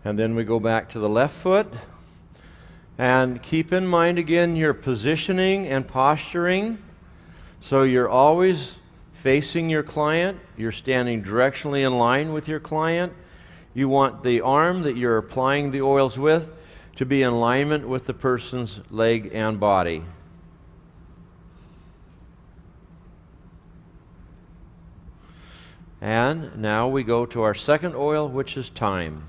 And then we go back to the left foot. And keep in mind again your positioning and posturing. So you're always facing your client. You're standing directionally in line with your client. You want the arm that you're applying the oils with to be in alignment with the person's leg and body. And now we go to our second oil, which is thyme.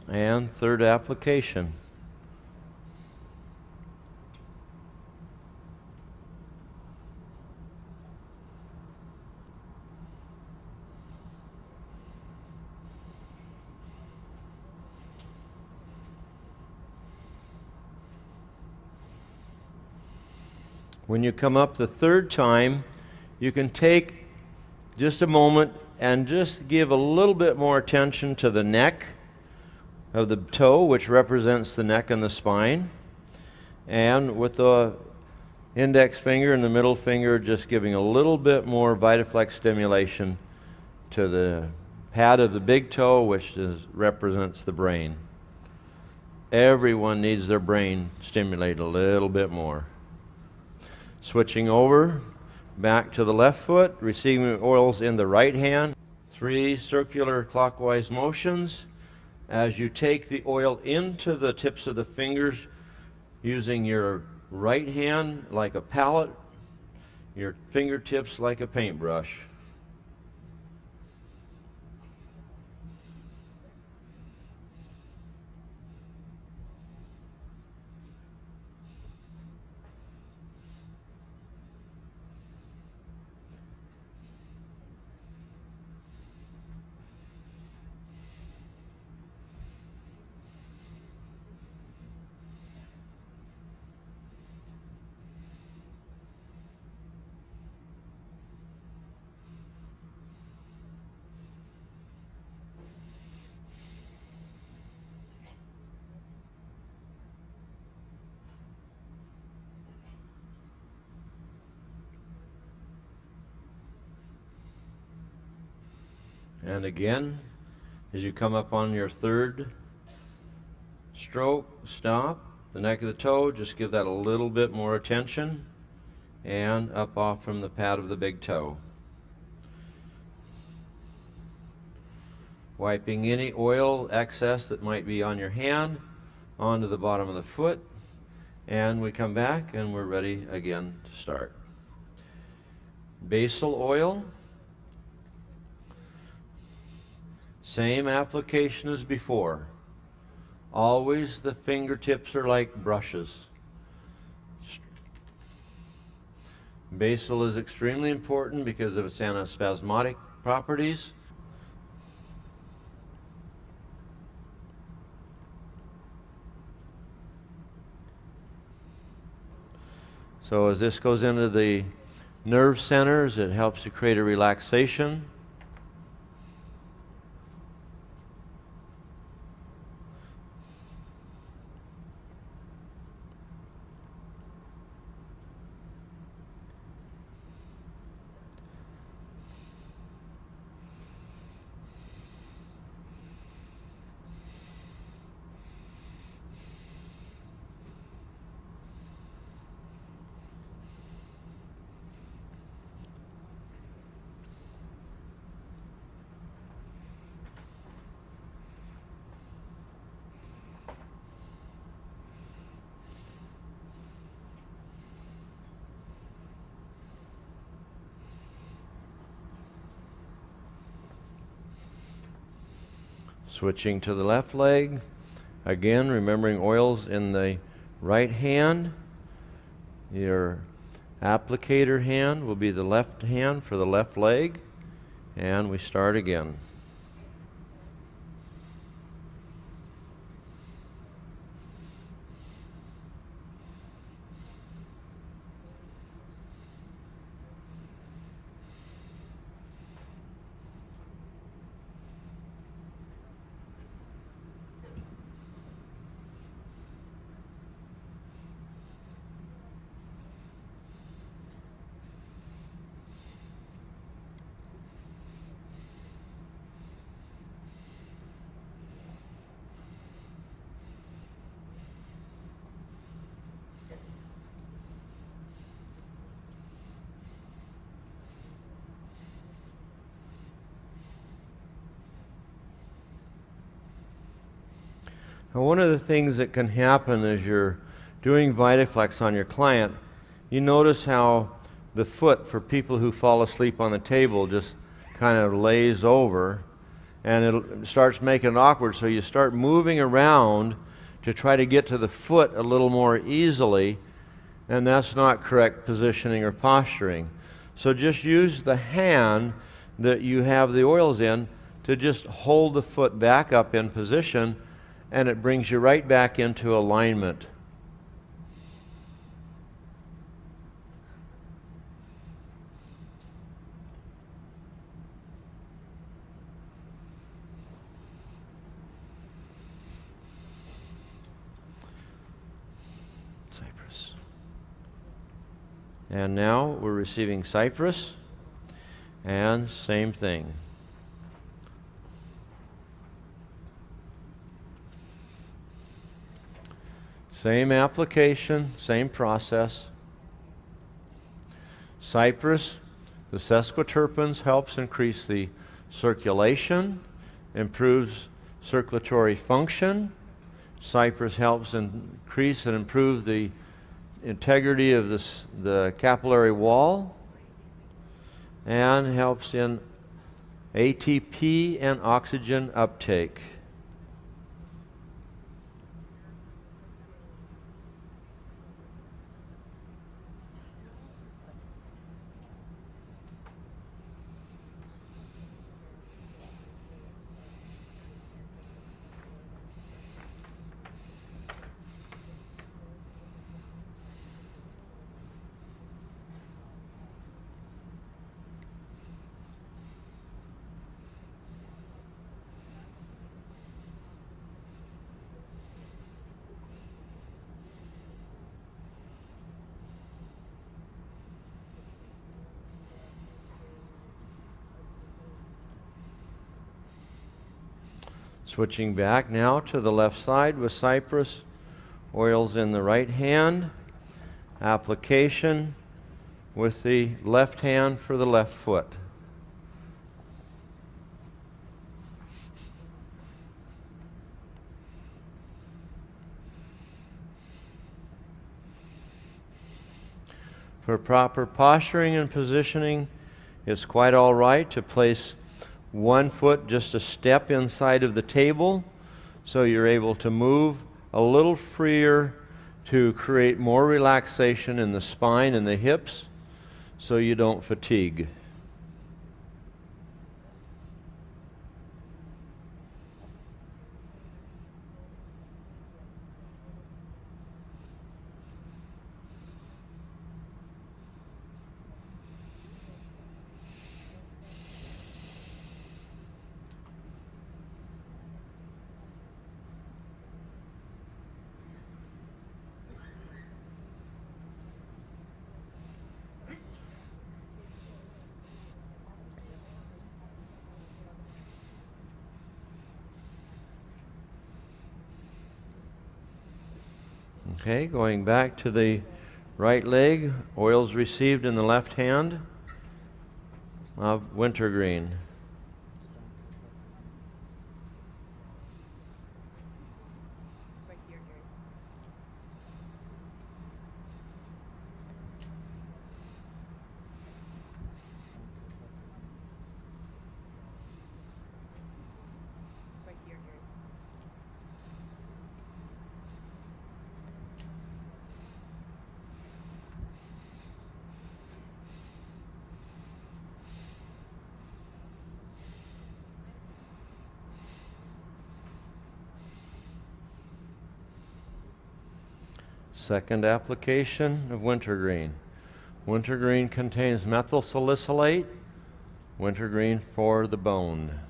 And third application. When you come up the third time, you can take just a moment and just give a little bit more attention to the neck of the toe, which represents the neck and the spine. And with the index finger and the middle finger, just giving a little bit more VitaFlex stimulation to the pad of the big toe, which represents the brain. Everyone needs their brain stimulated a little bit more. Switching over back to the left foot, receiving oils in the right hand. 3 circular clockwise motions. As you take the oil into the tips of the fingers, using your right hand like a palette, your fingertips like a paintbrush. And again, as you come up on your third stroke, stop. The neck of the toe, just give that a little bit more attention. And up off from the pad of the big toe. Wiping any oil excess that might be on your hand onto the bottom of the foot. And we come back and we're ready again to start. Basil oil. Same application as before. Always the fingertips are like brushes. Basil is extremely important because of its antispasmodic properties. So as this goes into the nerve centers, it helps to create a relaxation. Switching to the left leg, Again, remembering oils in the right hand. Your applicator hand will be the left hand for the left leg. And we start again. Now, one of the things that can happen as you're doing VitaFlex on your client, you notice how the foot, for people who fall asleep on the table, just kind of lays over, and it starts making it awkward. So you start moving around to try to get to the foot a little more easily, and that's not correct positioning or posturing. So just use the hand that you have the oils in to just hold the foot back up in position, and it brings you right back into alignment. Cypress. And now we're receiving Cypress, and same thing. Same application, same process. Cypress, the sesquiterpenes helps increase the circulation, improves circulatory function. Cypress helps increase and improve the integrity of the capillary wall, and helps in ATP and oxygen uptake. Switching back now to the left side with Cypress, oils in the right hand, application with the left hand for the left foot. For proper posturing and positioning, it's quite all right to place one foot just a step inside of the table, so you're able to move a little freer to create more relaxation in the spine and the hips so you don't fatigue. Okay, going back to the right leg, oils received in the left hand of wintergreen. Second application of wintergreen. Wintergreen contains methyl salicylate, wintergreen for the bone.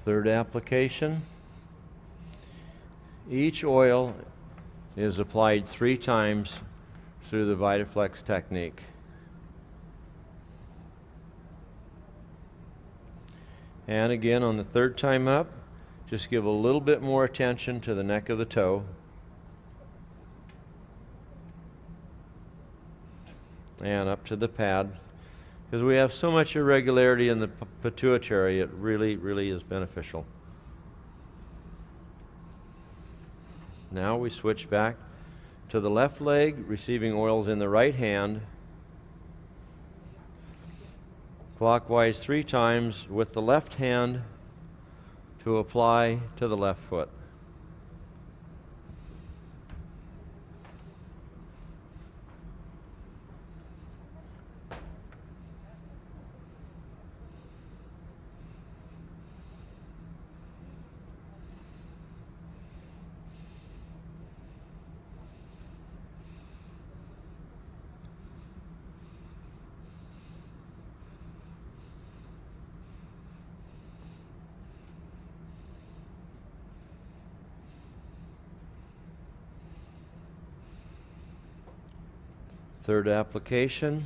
Third application. Each oil is applied 3 times through the VitaFlex technique. And again, on the third time up, just give a little bit more attention to the neck of the toe. And up to the pad. Because we have so much irregularity in the pituitary, it really, really is beneficial. Now we switch back to the left leg, receiving oils in the right hand, clockwise 3 times with the left hand to apply to the left foot. Third application.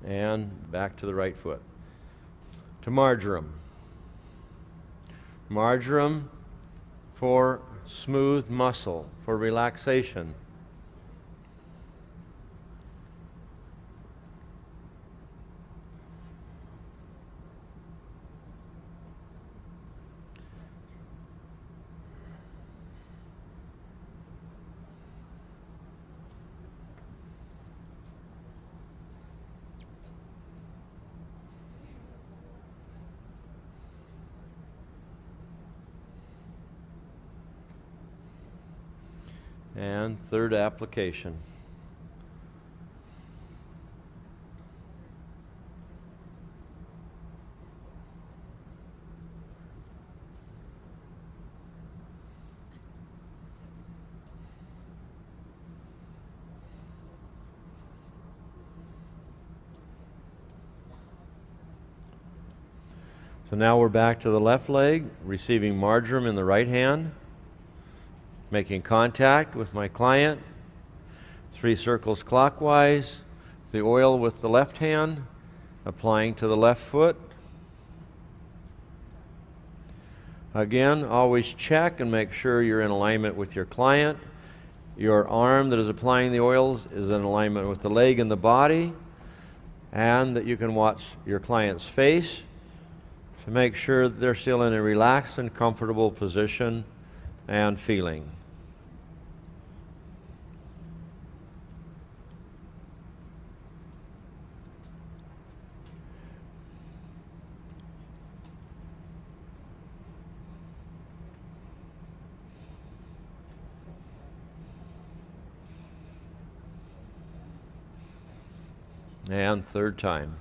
And back to the right foot. To marjoram. Marjoram for smooth muscle, for relaxation. And third application. So now we're back to the left leg, receiving marjoram in the right hand, making contact with my client, 3 circles clockwise, the oil with the left hand, applying to the left foot. Again, always check and make sure you're in alignment with your client. Your arm that is applying the oils is in alignment with the leg and the body, and that you can watch your client's face to make sure that they're still in a relaxed and comfortable position and feeling. And third time.